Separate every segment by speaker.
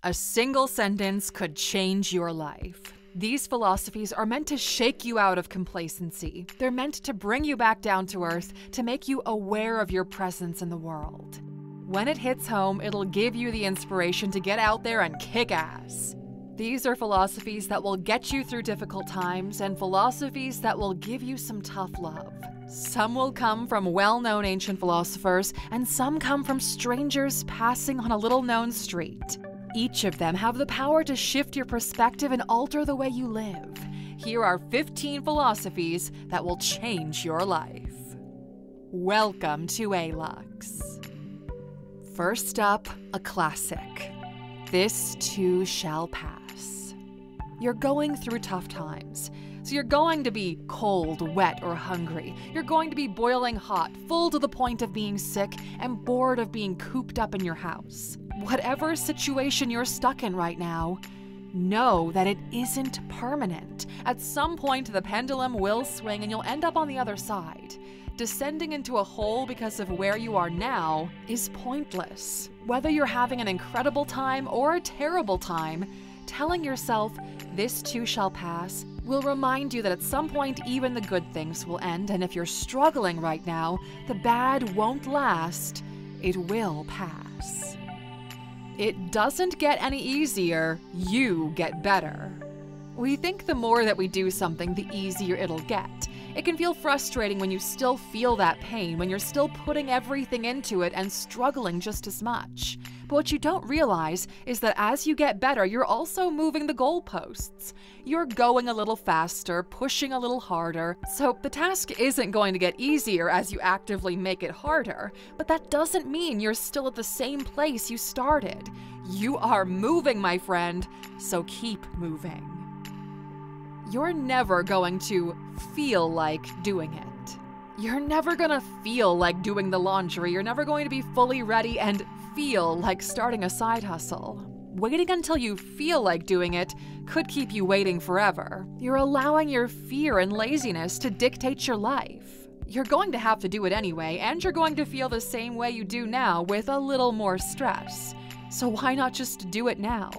Speaker 1: A single sentence could change your life. These philosophies are meant to shake you out of complacency. They're meant to bring you back down to earth, to make you aware of your presence in the world. When it hits home, it'll give you the inspiration to get out there and kick ass. These are philosophies that will get you through difficult times and philosophies that will give you some tough love. Some will come from well-known ancient philosophers, and some come from strangers passing on a little-known street. Each of them have the power to shift your perspective and alter the way you live. Here are 15 philosophies that will change your life. Welcome to Alux. First up, a classic. This too shall pass. You're going through tough times. So you're going to be cold, wet, or hungry. You're going to be boiling hot, full to the point of being sick, and bored of being cooped up in your house. Whatever situation you're stuck in right now, know that it isn't permanent. At some point, the pendulum will swing and you'll end up on the other side. Descending into a hole because of where you are now is pointless. Whether you're having an incredible time or a terrible time, telling yourself, "This too shall pass," will remind you that at some point even the good things will end, and if you're struggling right now, the bad won't last, it will pass. It doesn't get any easier, you get better. We think the more that we do something, the easier it'll get. It can feel frustrating when you still feel that pain, when you're still putting everything into it and struggling just as much. But what you don't realize is that as you get better, you're also moving the goalposts. You're going a little faster, pushing a little harder, so the task isn't going to get easier as you actively make it harder, but that doesn't mean you're still at the same place you started. You are moving, my friend, so keep moving. You're never going to feel like doing it. You're never gonna feel like doing the laundry. You're never going to be fully ready and feel like starting a side hustle. Waiting until you feel like doing it could keep you waiting forever. You're allowing your fear and laziness to dictate your life. You're going to have to do it anyway, and you're going to feel the same way you do now with a little more stress. So why not just do it now?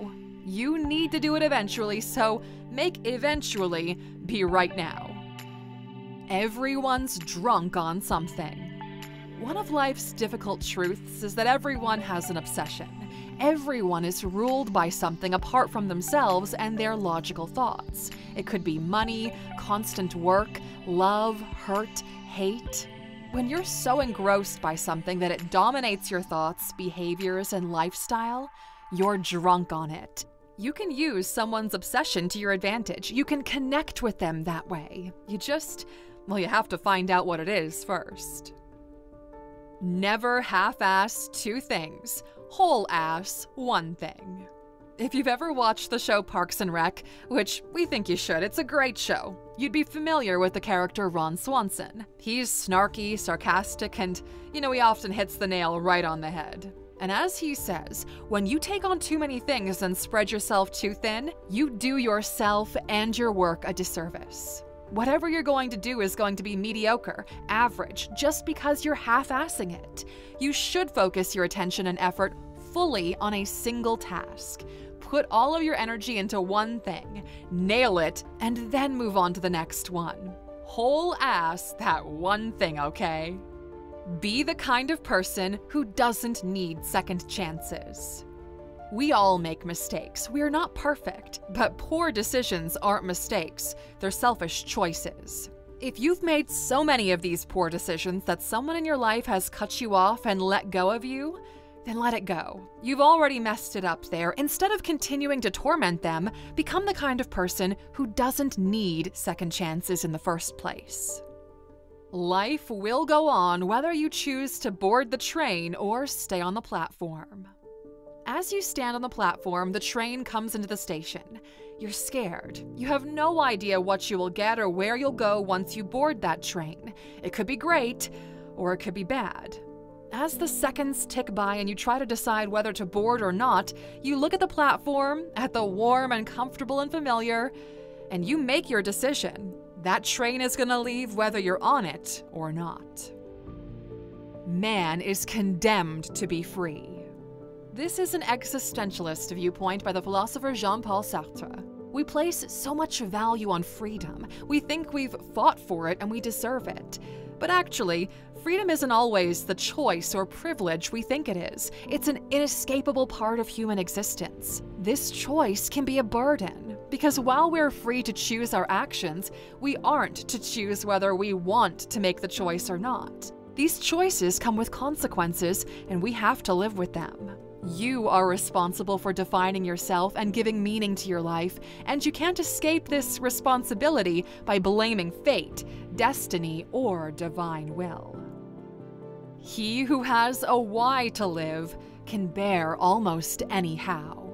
Speaker 1: You need to do it eventually, so make eventually be right now. Everyone's drunk on something. One of life's difficult truths is that everyone has an obsession. Everyone is ruled by something apart from themselves and their logical thoughts. It could be money, constant work, love, hurt, hate. When you're so engrossed by something that it dominates your thoughts, behaviors, and lifestyle, you're drunk on it. You can use someone's obsession to your advantage. You can connect with them that way. You have to find out what it is first. Never half-ass two things. Whole-ass one thing. If you've ever watched the show Parks and Rec, which we think you should, it's a great show, you'd be familiar with the character Ron Swanson. He's snarky, sarcastic, and, he often hits the nail right on the head. And as he says, when you take on too many things and spread yourself too thin, you do yourself and your work a disservice. Whatever you're going to do is going to be mediocre, average, just because you're half-assing it. You should focus your attention and effort fully on a single task. Put all of your energy into one thing, nail it, and then move on to the next one. Whole ass that one thing, okay? Be the kind of person who doesn't need second chances. We all make mistakes. We're not perfect, but poor decisions aren't mistakes. They're selfish choices. If you've made so many of these poor decisions that someone in your life has cut you off and let go of you, then let it go. You've already messed it up there. Instead of continuing to torment them, become the kind of person who doesn't need second chances in the first place. Life will go on whether you choose to board the train or stay on the platform. As you stand on the platform, the train comes into the station. You're scared. You have no idea what you will get or where you'll go once you board that train. It could be great, or it could be bad. As the seconds tick by and you try to decide whether to board or not, you look at the platform, at the warm and comfortable and familiar, and you make your decision. That train is gonna leave whether you're on it or not. Man is condemned to be free. This is an existentialist viewpoint by the philosopher Jean-Paul Sartre. We place so much value on freedom. We think we've fought for it and we deserve it. But actually, freedom isn't always the choice or privilege we think it is. It's an inescapable part of human existence. This choice can be a burden, because while we're free to choose our actions, we aren't to choose whether we want to make the choice or not. These choices come with consequences, and we have to live with them. You are responsible for defining yourself and giving meaning to your life, and you can't escape this responsibility by blaming fate, destiny, or divine will. He who has a why to live can bear almost any how.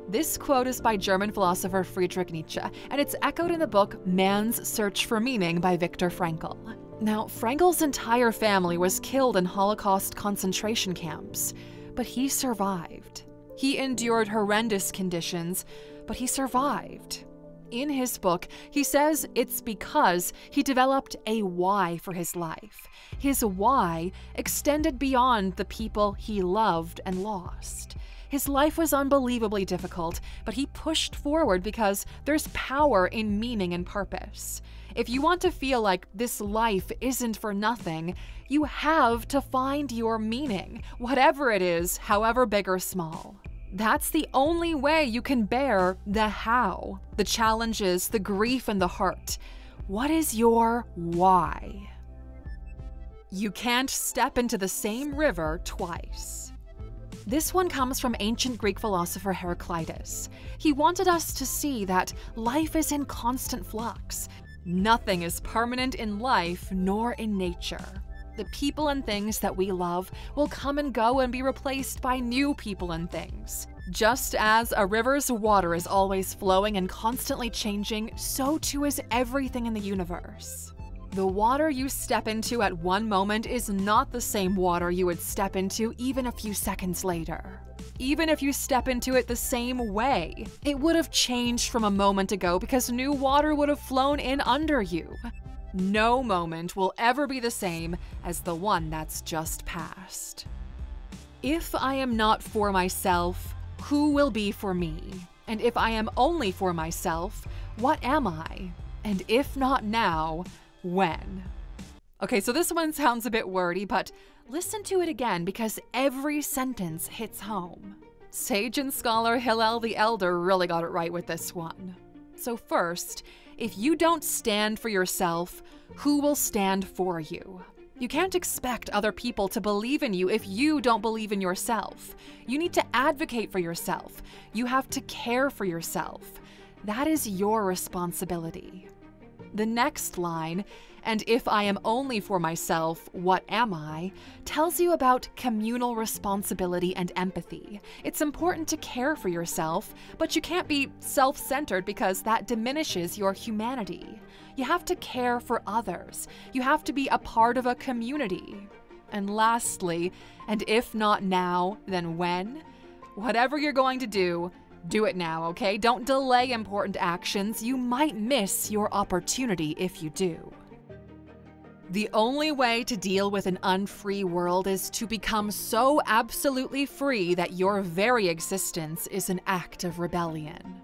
Speaker 1: This quote is by German philosopher Friedrich Nietzsche, and it's echoed in the book Man's Search for Meaning by Viktor Frankl. Now, Frankl's entire family was killed in Holocaust concentration camps. But he survived. He endured horrendous conditions, but he survived. In his book, he says it's because he developed a why for his life. His why extended beyond the people he loved and lost. His life was unbelievably difficult, but he pushed forward because there's power in meaning and purpose. If you want to feel like this life isn't for nothing, you have to find your meaning, whatever it is, however big or small. That's the only way you can bear the how, the challenges, the grief, and the hurt. What is your why? You can't step into the same river twice. This one comes from ancient Greek philosopher Heraclitus. He wanted us to see that life is in constant flux. Nothing is permanent in life nor in nature. The people and things that we love will come and go and be replaced by new people and things. Just as a river's water is always flowing and constantly changing, so too is everything in the universe. The water you step into at one moment is not the same water you would step into even a few seconds later. Even if you step into it the same way, it would have changed from a moment ago because new water would have flown in under you. No moment will ever be the same as the one that's just passed. If I am not for myself, who will be for me? And if I am only for myself, what am I? And if not now, when? Okay, so this one sounds a bit wordy, but listen to it again because every sentence hits home. Sage and scholar Hillel the Elder really got it right with this one. So first, if you don't stand for yourself, who will stand for you? You can't expect other people to believe in you if you don't believe in yourself. You need to advocate for yourself. You have to care for yourself. That is your responsibility. The next line, and if I am only for myself, what am I, tells you about communal responsibility and empathy. It's important to care for yourself, but you can't be self-centered because that diminishes your humanity. You have to care for others. You have to be a part of a community. And lastly, and if not now, then when? Whatever you're going to do it now, okay? Don't delay important actions. You might miss your opportunity if you do. The only way to deal with an unfree world is to become so absolutely free that your very existence is an act of rebellion.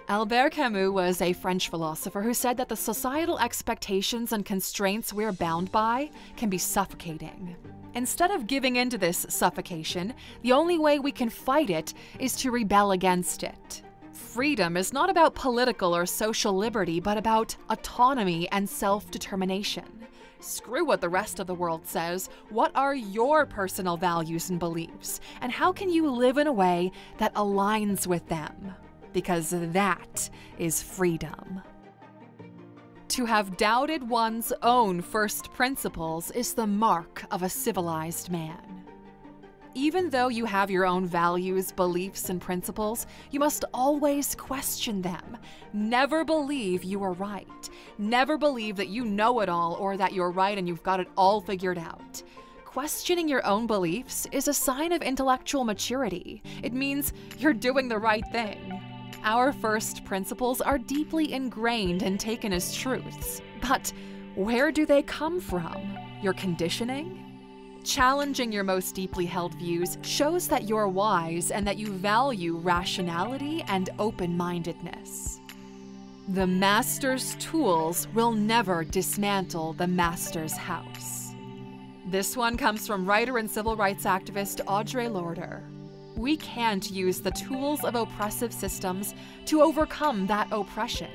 Speaker 1: Albert Camus was a French philosopher who said that the societal expectations and constraints we're bound by can be suffocating. Instead of giving in to this suffocation, the only way we can fight it is to rebel against it. Freedom is not about political or social liberty, but about autonomy and self-determination. Screw what the rest of the world says. What are your personal values and beliefs? And how can you live in a way that aligns with them? Because that is freedom. To have doubted one's own first principles is the mark of a civilized man. Even though you have your own values, beliefs, and principles, you must always question them. Never believe you are right. Never believe that you know it all or that you're right and you've got it all figured out. Questioning your own beliefs is a sign of intellectual maturity. It means you're doing the right thing. Our first principles are deeply ingrained and taken as truths. But where do they come from? Your conditioning? Challenging your most deeply held views shows that you're wise and that you value rationality and open-mindedness. The master's tools will never dismantle the master's house. This one comes from writer and civil rights activist Audre Lorde. We can't use the tools of oppressive systems to overcome that oppression.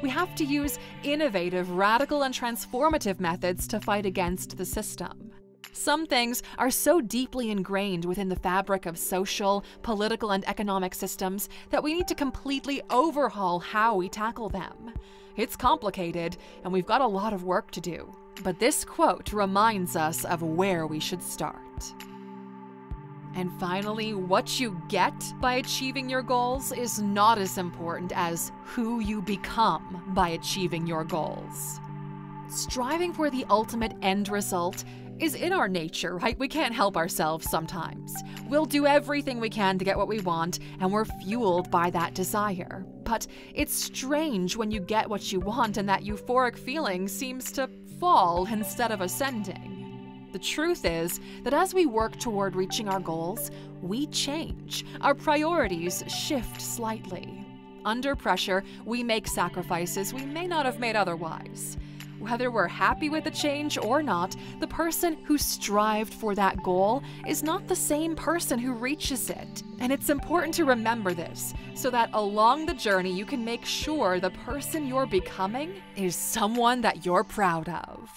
Speaker 1: We have to use innovative, radical, and transformative methods to fight against the system. Some things are so deeply ingrained within the fabric of social, political, and economic systems that we need to completely overhaul how we tackle them. It's complicated, and we've got a lot of work to do. But this quote reminds us of where we should start. And finally, what you get by achieving your goals is not as important as who you become by achieving your goals. Striving for the ultimate end result is in our nature, right? We can't help ourselves sometimes. We'll do everything we can to get what we want, and we're fueled by that desire. But it's strange when you get what you want and that euphoric feeling seems to fall instead of ascending. The truth is that as we work toward reaching our goals, we change. Our priorities shift slightly. Under pressure, we make sacrifices we may not have made otherwise. Whether we're happy with the change or not, the person who strived for that goal is not the same person who reaches it. And it's important to remember this, so that along the journey you can make sure the person you're becoming is someone that you're proud of.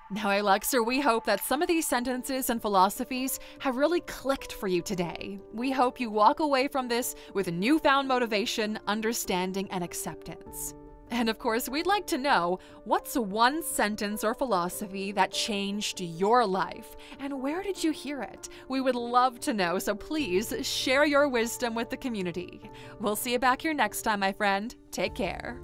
Speaker 1: Now, Aluxer, we hope that some of these sentences and philosophies have really clicked for you today. We hope you walk away from this with newfound motivation, understanding, and acceptance. And of course, we'd like to know, what's one sentence or philosophy that changed your life? And where did you hear it? We would love to know, so please share your wisdom with the community. We'll see you back here next time, my friend. Take care.